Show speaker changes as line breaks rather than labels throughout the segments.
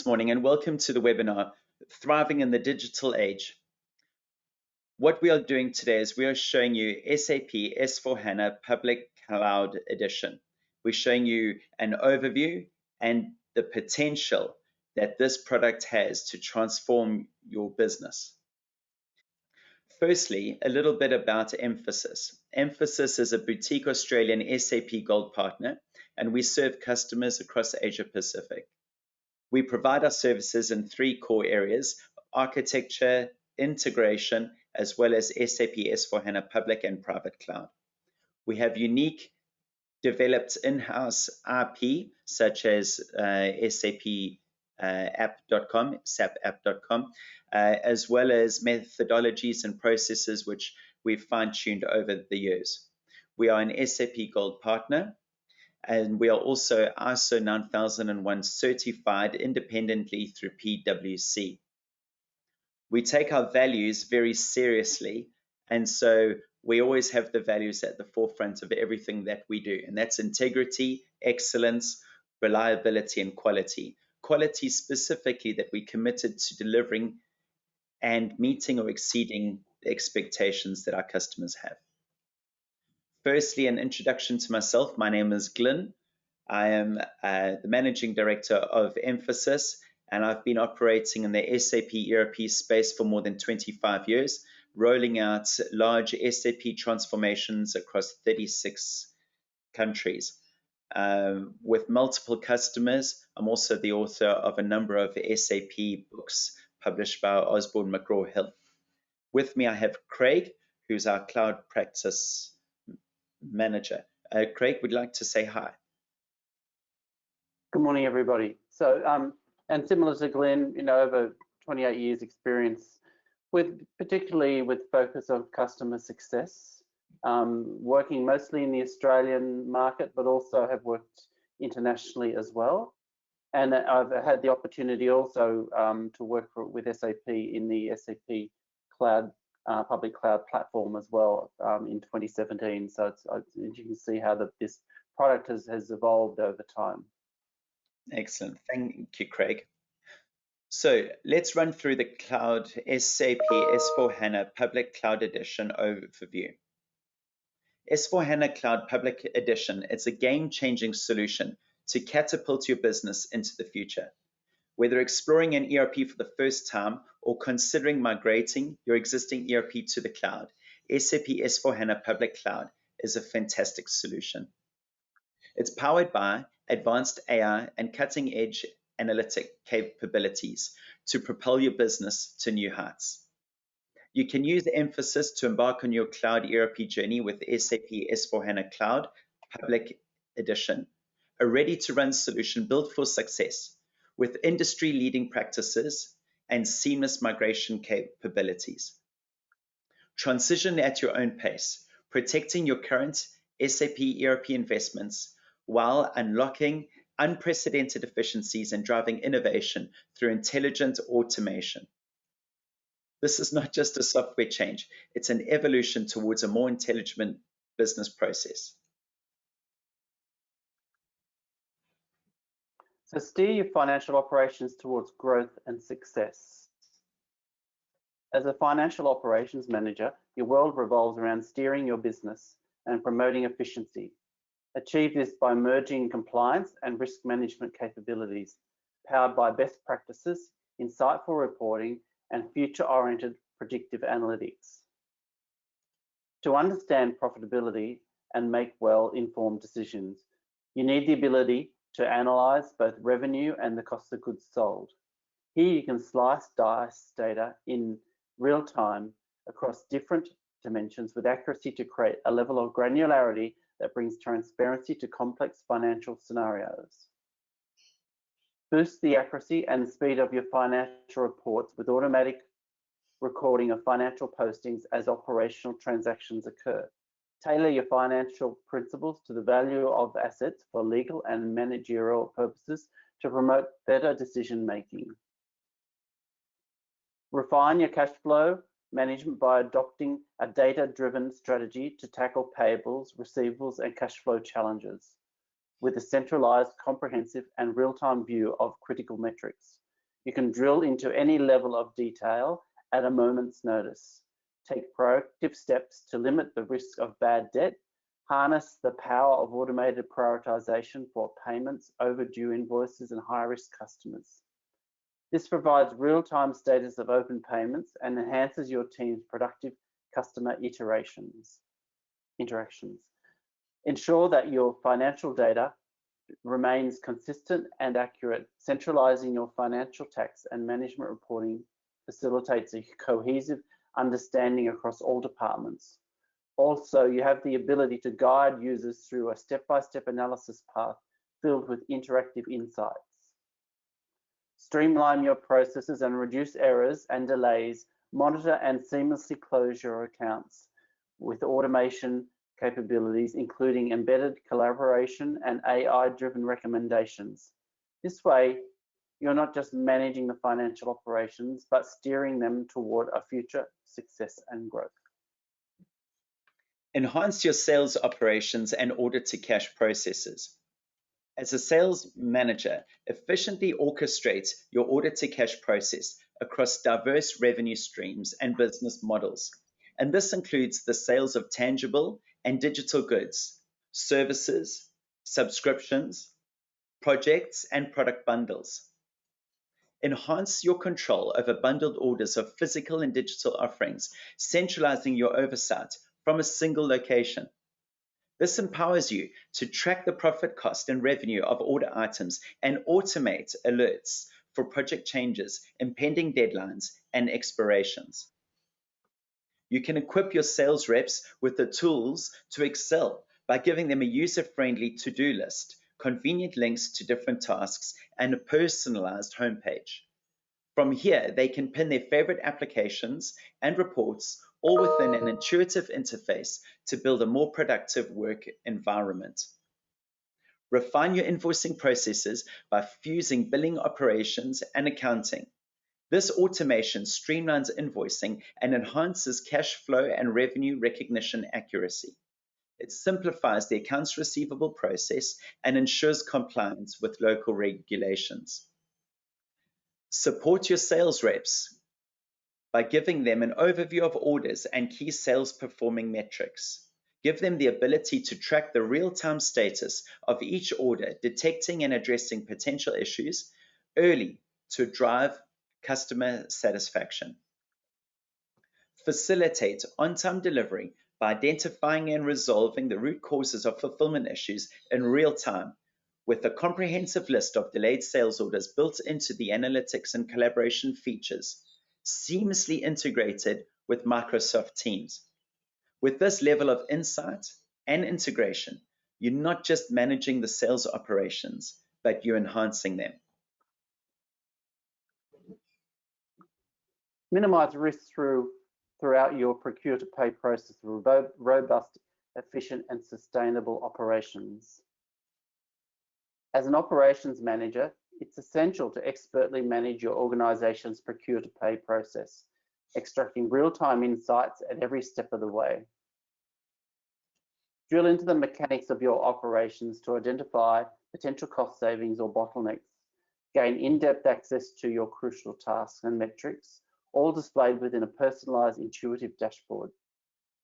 Morning and welcome to the webinar, Thriving in the Digital Age. What we are doing today is we are showing you SAP S/4HANA Public Cloud Edition. We're showing you an overview and the potential that this product has to transform your business. Firstly, a little bit about Emphasys. Emphasys is a boutique Australian SAP Gold partner, and we serve customers across Asia Pacific. We provide our services in three core areas: architecture, integration, as well as SAP S/4HANA Public and Private Cloud. We have unique developed in-house IP, such as SAP app.com, sapapp.com, as well as methodologies and processes which we've fine-tuned over the years. We are an SAP Gold partner, and we are also ISO 9001 certified independently through PwC. We take our values very seriously, and so we always have the values at the forefront of everything that we do, and that's integrity, excellence, reliability, and quality. Quality specifically that we committed to delivering and meeting or exceeding the expectations that our customers have. Firstly, an introduction to myself. My name is Glyn. I am the Managing Director of Emphasys, and I've been operating in the SAP ERP space for more than 25 years, rolling out large SAP transformations across 36 countries. With multiple customers, I'm also the author of a number of SAP books published by Osborne McGraw-Hill. With me, I have Craig, who's our cloud practice manager. Craig, would you like to say hi?
Good morning, everybody. So, and similar to Glenn, over 28 years experience particularly with focus on customer success, working mostly in the Australian market, but also have worked internationally as well. And I've had the opportunity also to work with SAP in the SAP Cloud public cloud platform as well in 2017. So you can see how this product has evolved over time.
Excellent. Thank you, Craig. So let's run through the Cloud SAP S/4HANA Public Cloud Edition overview. S/4HANA Cloud Public Edition is a game-changing solution to catapult your business into the future. Whether exploring an ERP for the first time or considering migrating your existing ERP to the cloud, SAP S/4HANA Public Cloud is a fantastic solution. It's powered by advanced AI and cutting-edge analytic capabilities to propel your business to new heights. You can use Emphasys to embark on your cloud ERP journey with SAP S/4HANA Cloud Public Edition, a ready-to-run solution built for success, with industry-leading practices and seamless migration capabilities. Transition at your own pace, protecting your current SAP ERP investments while unlocking unprecedented efficiencies and driving innovation through intelligent automation. This is not just a software change, it's an evolution towards a more intelligent business process.
So steer your financial operations towards growth and success. As a financial operations manager, your world revolves around steering your business and promoting efficiency. Achieve this by merging compliance and risk management capabilities, powered by best practices, insightful reporting, and future-oriented predictive analytics. To understand profitability and make well-informed decisions, you need the ability to analyze both revenue and the cost of goods sold. Here you can dice data in real time across different dimensions with accuracy to create a level of granularity that brings transparency to complex financial scenarios. Boost the accuracy and speed of your financial reports with automatic recording of financial postings as operational transactions occur. Tailor your financial principles to the value of assets for legal and managerial purposes to promote better decision making. Refine your cash flow management by adopting a data-driven strategy to tackle payables, receivables, and cash flow challenges with a centralized, comprehensive, and real-time view of critical metrics. You can drill into any level of detail at a moment's notice. Take proactive steps to limit the risk of bad debt. Harness the power of automated prioritization for payments, overdue invoices, and high-risk customers. This provides real-time status of open payments and enhances your team's productive customer interactions. Ensure that your financial data remains consistent and accurate. Centralizing your financial tax and management reporting facilitates a cohesive understanding across all departments. Also, you have the ability to guide users through a step-by-step analysis path filled with interactive insights. Streamline your processes and reduce errors and delays. Monitor and seamlessly close your accounts with automation capabilities, including embedded collaboration and AI-driven recommendations. This way, you're not just managing the financial operations, but steering them toward a future success and growth.
Enhance your sales operations and order-to-cash processes. As a sales manager, efficiently orchestrate your order-to-cash process across diverse revenue streams and business models. And this includes the sales of tangible and digital goods, services, subscriptions, projects, and product bundles. Enhance your control over bundled orders of physical and digital offerings, centralizing your oversight from a single location. This empowers you to track the profit, cost, and revenue of order items and automate alerts for project changes, impending deadlines, and expirations. You can equip your sales reps with the tools to excel by giving them a user-friendly to-do list, convenient links to different tasks, and a personalized homepage. From here, they can pin their favorite applications and reports all within an intuitive interface to build a more productive work environment. Refine your invoicing processes by fusing billing operations and accounting. This automation streamlines invoicing and enhances cash flow and revenue recognition accuracy. It simplifies the accounts receivable process and ensures compliance with local regulations. Support your sales reps by giving them an overview of orders and key sales performing metrics. Give them the ability to track the real-time status of each order, detecting and addressing potential issues early to drive customer satisfaction. Facilitate on-time delivery by identifying and resolving the root causes of fulfillment issues in real time, with a comprehensive list of delayed sales orders built into the analytics and collaboration features, seamlessly integrated with Microsoft Teams. With this level of insight and integration, you're not just managing the sales operations, but you're enhancing them.
Minimize risk throughout your procure-to-pay process through robust, efficient, and sustainable operations. As an operations manager, it's essential to expertly manage your organization's procure-to-pay process, extracting real-time insights at every step of the way. Drill into the mechanics of your operations to identify potential cost savings or bottlenecks. Gain in-depth access to your crucial tasks and metrics, all displayed within a personalized, intuitive dashboard.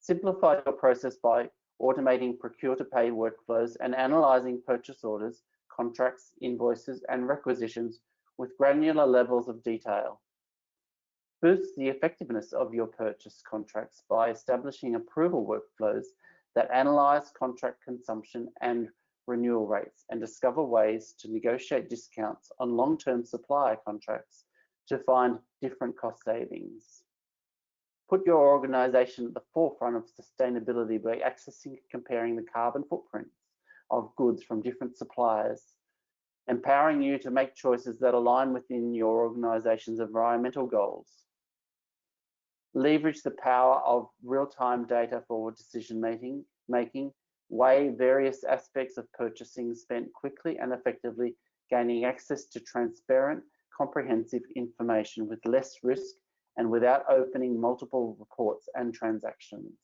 Simplify your process by automating procure-to-pay workflows and analyzing purchase orders, contracts, invoices, and requisitions with granular levels of detail. Boost the effectiveness of your purchase contracts by establishing approval workflows that analyze contract consumption and renewal rates and discover ways to negotiate discounts on long-term supplier contracts to find different cost savings. Put your organization at the forefront of sustainability by accessing and comparing the carbon footprints of goods from different suppliers, empowering you to make choices that align within your organization's environmental goals. Leverage the power of real-time data for decision making, weigh various aspects of purchasing spent quickly and effectively, gaining access to transparent, comprehensive information with less risk and without opening multiple reports and transactions.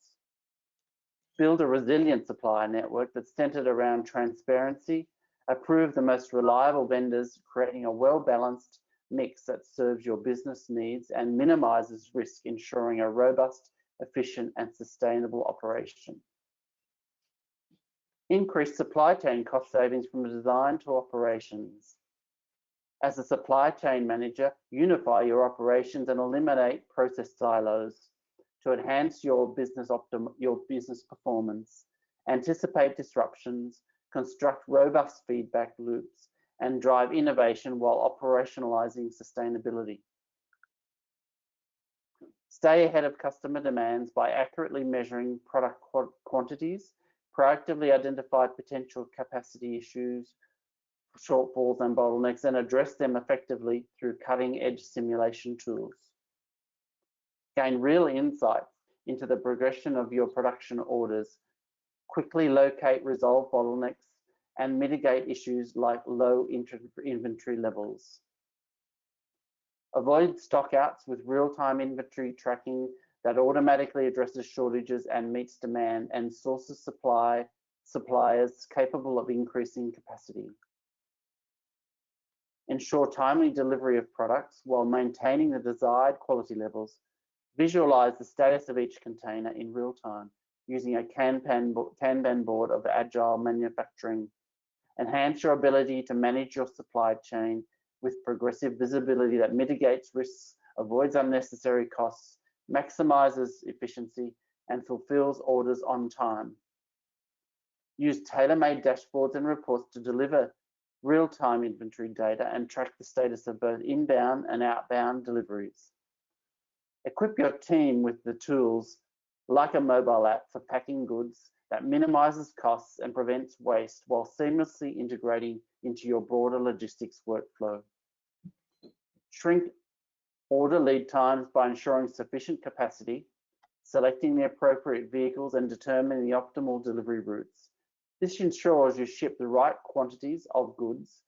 Build a resilient supplier network that's centered around transparency. Approve the most reliable vendors, creating a well-balanced mix that serves your business needs and minimizes risk, ensuring a robust, efficient, and sustainable operation. Increase supply chain cost savings from design to operations. As a supply chain manager, unify your operations and eliminate process silos to enhance your business performance, anticipate disruptions, construct robust feedback loops, and drive innovation while operationalizing sustainability. Stay ahead of customer demands by accurately measuring product quantities, proactively identify potential capacity issues, shortfalls and bottlenecks, and address them effectively through cutting-edge simulation tools. Gain real insight into the progression of your production orders, quickly locate, resolve bottlenecks, and mitigate issues like low inventory levels. Avoid stockouts with real-time inventory tracking that automatically addresses shortages and meets demand and sources suppliers capable of increasing capacity. Ensure timely delivery of products while maintaining the desired quality levels. Visualize the status of each container in real time using a Kanban board of agile manufacturing. Enhance your ability to manage your supply chain with progressive visibility that mitigates risks, avoids unnecessary costs, maximizes efficiency, and fulfills orders on time. Use tailor-made dashboards and reports to deliver real-time inventory data and track the status of both inbound and outbound deliveries. Equip your team with the tools like a mobile app for packing goods that minimizes costs and prevents waste while seamlessly integrating into your broader logistics workflow. Shrink order lead times by ensuring sufficient capacity, selecting the appropriate vehicles, and determining the optimal delivery routes. This ensures you ship the right quantities of goods,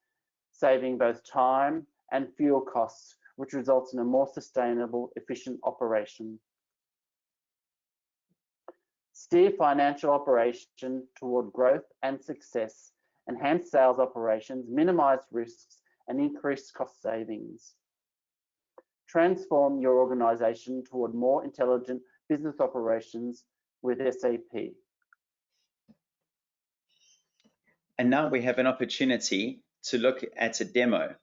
saving both time and fuel costs, which results in a more sustainable, efficient operation. Steer financial operation toward growth and success, enhance sales operations, minimize risks, and increase cost savings. Transform your organization toward more intelligent business operations with SAP.
And now we have an opportunity to look at a demo.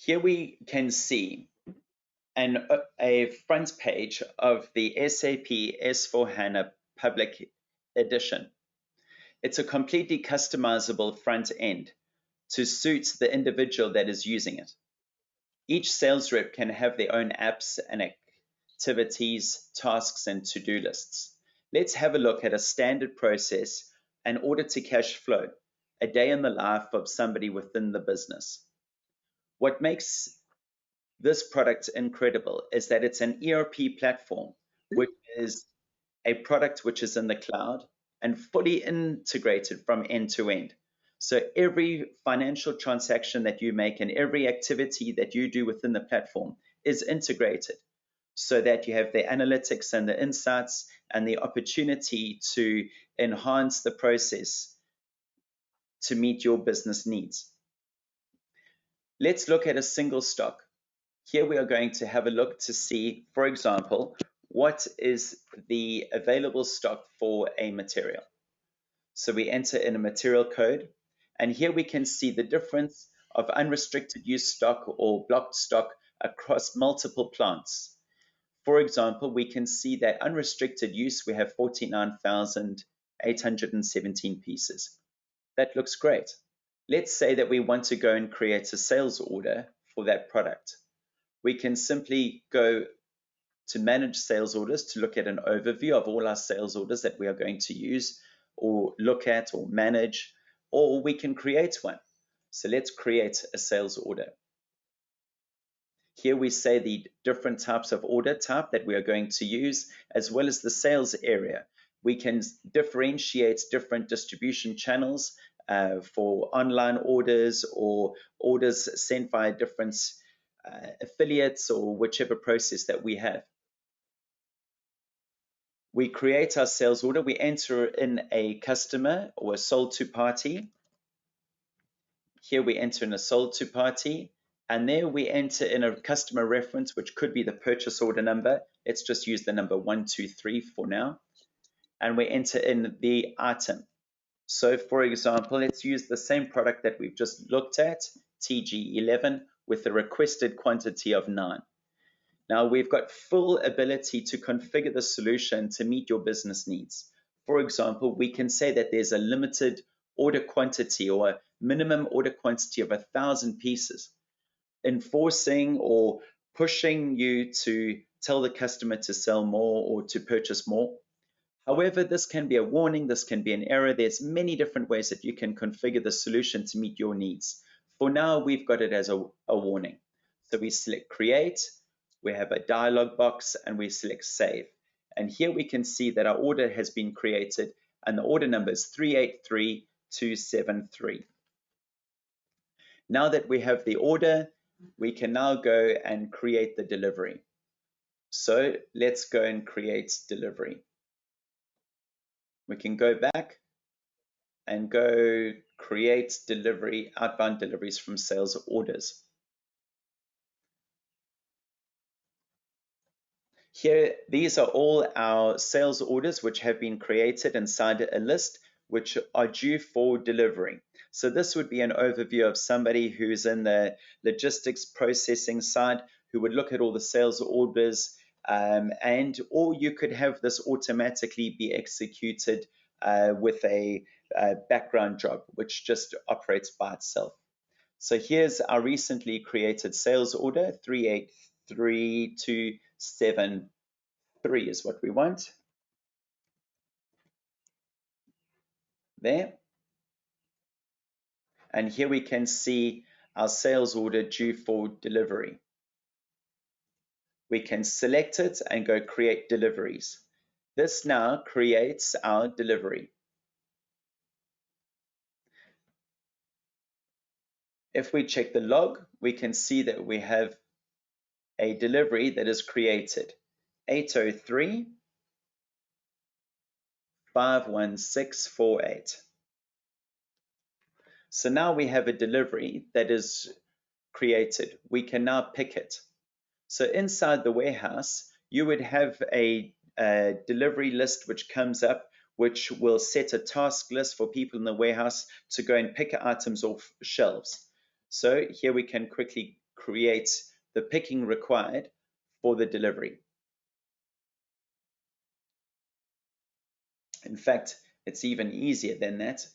Here we can see a front page of the SAP S/4HANA Public Edition. It's a completely customizable front end to suit the individual that is using it. Each sales rep can have their own apps and activities, tasks, and to-do lists. Let's have a look at a standard process, an order to cash flow, a day in the life of somebody within the business. What makes this product incredible is that it's an ERP platform, which is a product which is in the cloud and fully integrated from end to end. So every financial transaction that you make and every activity that you do within the platform is integrated so that you have the analytics and the insights and the opportunity to enhance the process to meet your business needs. Let's look at a single stock. Here we are going to have a look to see, for example, what is the available stock for a material. So we enter in a material code, and here we can see the difference of unrestricted use stock or blocked stock across multiple plants. For example, we can see that unrestricted use, we have 49,817 pieces. That looks great. Let's say that we want to go and create a sales order for that product. We can simply go to manage sales orders to look at an overview of all our sales orders that we are going to use or look at or manage, or we can create one. So let's create a sales order. Here we say the different types of order type that we are going to use, as well as the sales area. We can differentiate different distribution channels for online orders or orders sent via different affiliates or whichever process that we have. We create our sales order, we enter in a customer or a sold to party. Here we enter in a sold to party, and there we enter in a customer reference, which could be the purchase order number. Let's just use the number 123 for now. And we enter in the item. So for example, let's use the same product that we've just looked at, TG11, with the requested quantity of 9. Now we've got full ability to configure the solution to meet your business needs. For example, we can say that there's a limited order quantity or a minimum order quantity of 1,000 pieces, enforcing or pushing you to tell the customer to sell more or to purchase more. However, this can be a warning, this can be an error. There's many different ways that you can configure the solution to meet your needs. For now, we've got it as a warning. So we select create, we have a dialog box, and we select save. And here we can see that our order has been created, and the order number is 383273. Now that we have the order, we can now go and create the delivery. So let's go and create delivery. We can go back and go create delivery, outbound deliveries from sales orders. Here, these are all our sales orders which have been created inside a list which are due for delivery. So this would be an overview of somebody who's in the logistics processing side who would look at all the sales orders, or you could have this automatically be executed with a background job which just operates by itself. So here's our recently created sales order, 383273 is what we want. There. And here we can see our sales order due for delivery. We can select it and go create deliveries. This now creates our delivery. If we check the log, we can see that we have a delivery that is created, 803 51648. So now we have a delivery that is created. We can now pick it. So inside the warehouse, you would have a delivery list which comes up, which will set a task list for people in the warehouse to go and pick items off shelves. So here we can quickly create the picking required for the delivery. In fact, it's even easier than that.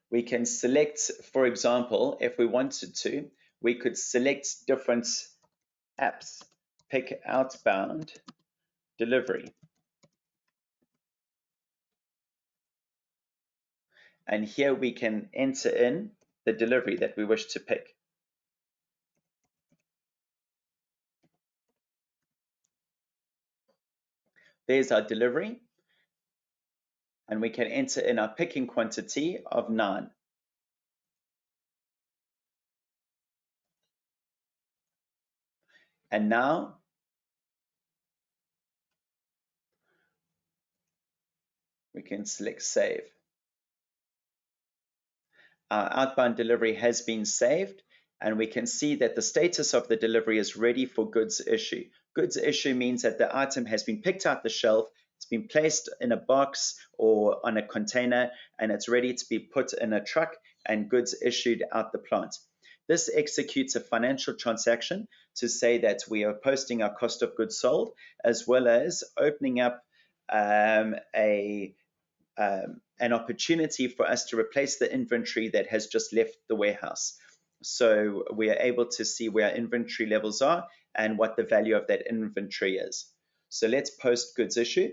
We can select, for example, if we wanted to, we could select different apps, pick outbound delivery. And here we can enter in the delivery that we wish to pick. There's our delivery. And we can enter in our picking quantity of 9. And now we can select save. Our outbound delivery has been saved, and we can see that the status of the delivery is ready for goods issue. Goods issue means that the item has been picked out the shelf, it's been placed in a box or on a container, and it's ready to be put in a truck and goods issued out the plant. This executes a financial transaction to say that we are posting our cost of goods sold, as well as opening up an opportunity for us to replace the inventory that has just left the warehouse. So we are able to see where our inventory levels are and what the value of that inventory is. So let's post goods issue.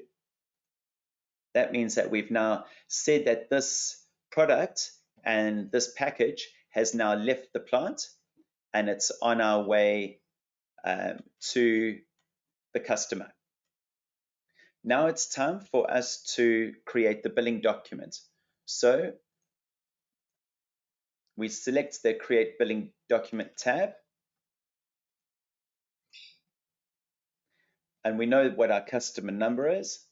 That means that we've now said that this product and this package has now left the plant and it's on our way to the customer. Now it's time for us to create the billing document. So we select the Create Billing Document tab, and we know what our customer number is.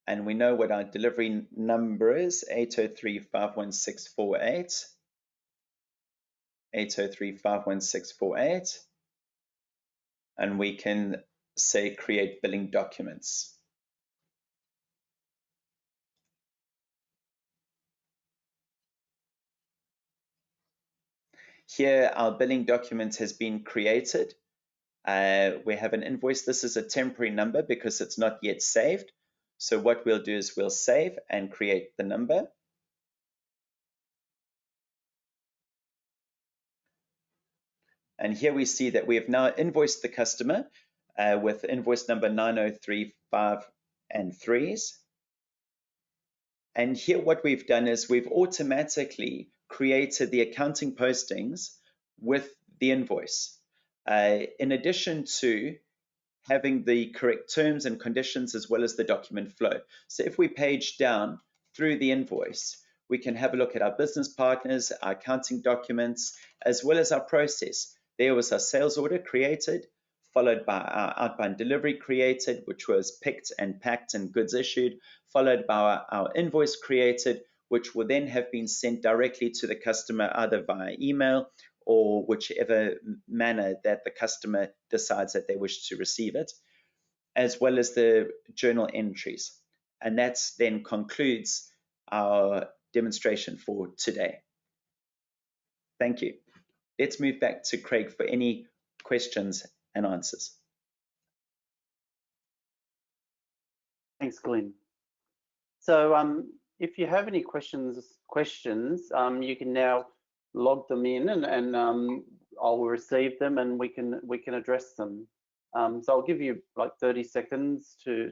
And we know what our delivery number is, 803-51648, 803-51648, and we can say Create Billing Documents. Here, our billing document has been created. We have an invoice. This is a temporary number because it's not yet saved. So what we'll do is we'll save and create the number. And here we see that we have now invoiced the customer with invoice number 9035 and 3s. And here what we've done is we've automatically created the accounting postings with the invoice. In addition to having the correct terms and conditions as well as the document flow. So if we page down through the invoice, we can have a look at our business partners, our accounting documents, as well as our process. There was our sales order created, followed by our outbound delivery created, which was picked and packed and goods issued, followed by our invoice created, which will then have been sent directly to the customer either via email or whichever manner that the customer decides that they wish to receive it, as well as the journal entries. And that then concludes our demonstration for today. Thank you. Let's move back to Craig for any questions and answers.
Thanks, Glenn. So if you have any questions, you can now log them in, and I'll receive them, and we can address them. So I'll give you like 30 seconds to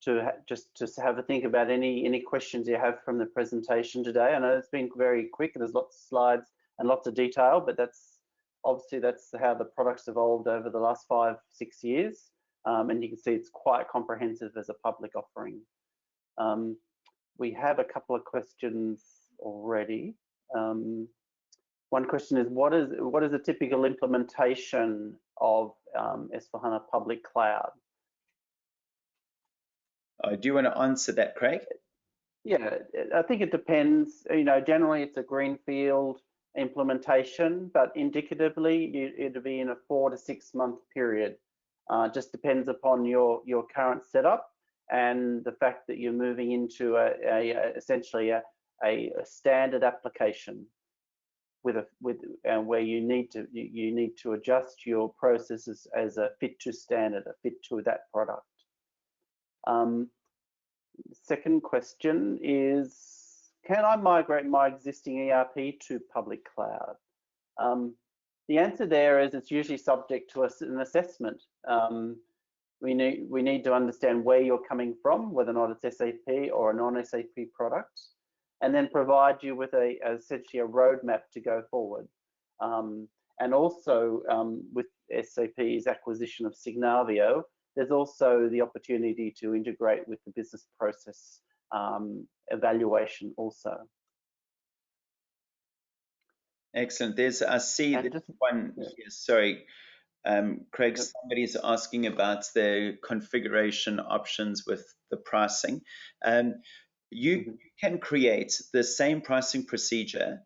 have a think about any questions you have from the presentation today. I know it's been very quick, and there's lots of slides and lots of detail, but that's how the product's evolved over the last 5-6 years, and you can see it's quite comprehensive as a public offering. We have a couple of questions already. One question is, what is a typical implementation of S/4HANA Public Cloud?
Do you want to answer that, Craig?
Yeah, I think it depends. Generally it's a greenfield implementation, but indicatively it'll be in a 4 to 6 month period. Just depends upon your current setup and the fact that you're moving into essentially a standard application where you need to adjust your processes as a fit to standard, a fit to that product. Second question is, can I migrate my existing ERP to public cloud? The answer there is it's usually subject to an assessment. We need to understand where you're coming from, whether or not it's SAP or a non-SAP product, and then provide you with essentially a roadmap to go forward. And also with SAP's acquisition of Signavio, there's also the opportunity to integrate with the business process evaluation also.
Excellent. I see this one here. Sorry, Craig, somebody's asking about the configuration options with the pricing. You can create the same pricing procedure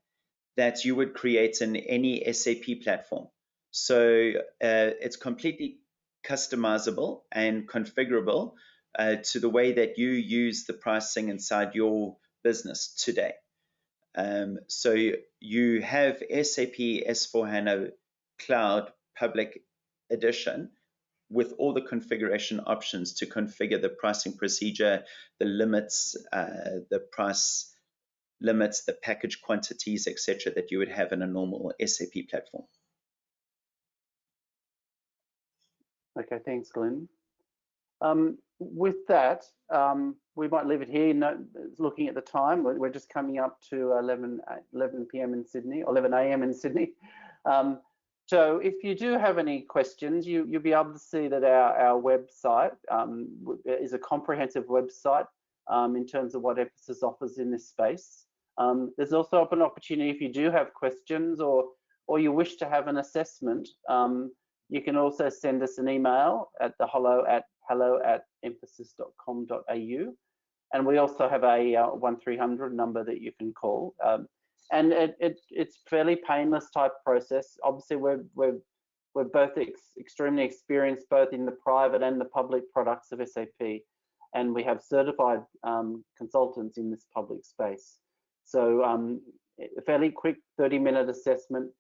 that you would create in any SAP platform. So it's completely customizable and configurable to the way that you use the pricing inside your business today. So you have SAP S/4HANA Cloud Public Edition with all the configuration options to configure the pricing procedure, the limits, the price limits, the package quantities, etc., that you would have in a normal SAP platform.
Okay, thanks, Glenn. With that, we might leave it here. Looking at the time, we're just coming up to 11 p.m. in Sydney, or 11 a.m. in Sydney. So if you do have any questions, you'll be able to see that our website is a comprehensive website in terms of what Emphasys offers in this space. There's also an opportunity if you do have questions or you wish to have an assessment, you can also send us an email at the hello@emphasys.com.au, and we also have a 1300 number that you can call. And it's fairly painless type process. Obviously, we're both extremely experienced both in the private and the public products of SAP, and we have certified consultants in this public space. So a fairly quick 30-minute assessment,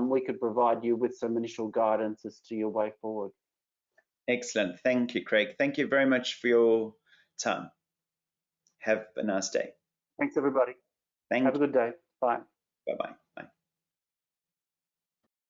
we could provide you with some initial guidance as to your way forward.
Excellent. Thank you, Craig. Thank you very much for your time. Have a nice day.
Thanks, everybody.
Thank you.
Have a good day. Bye.
Bye-bye. Bye.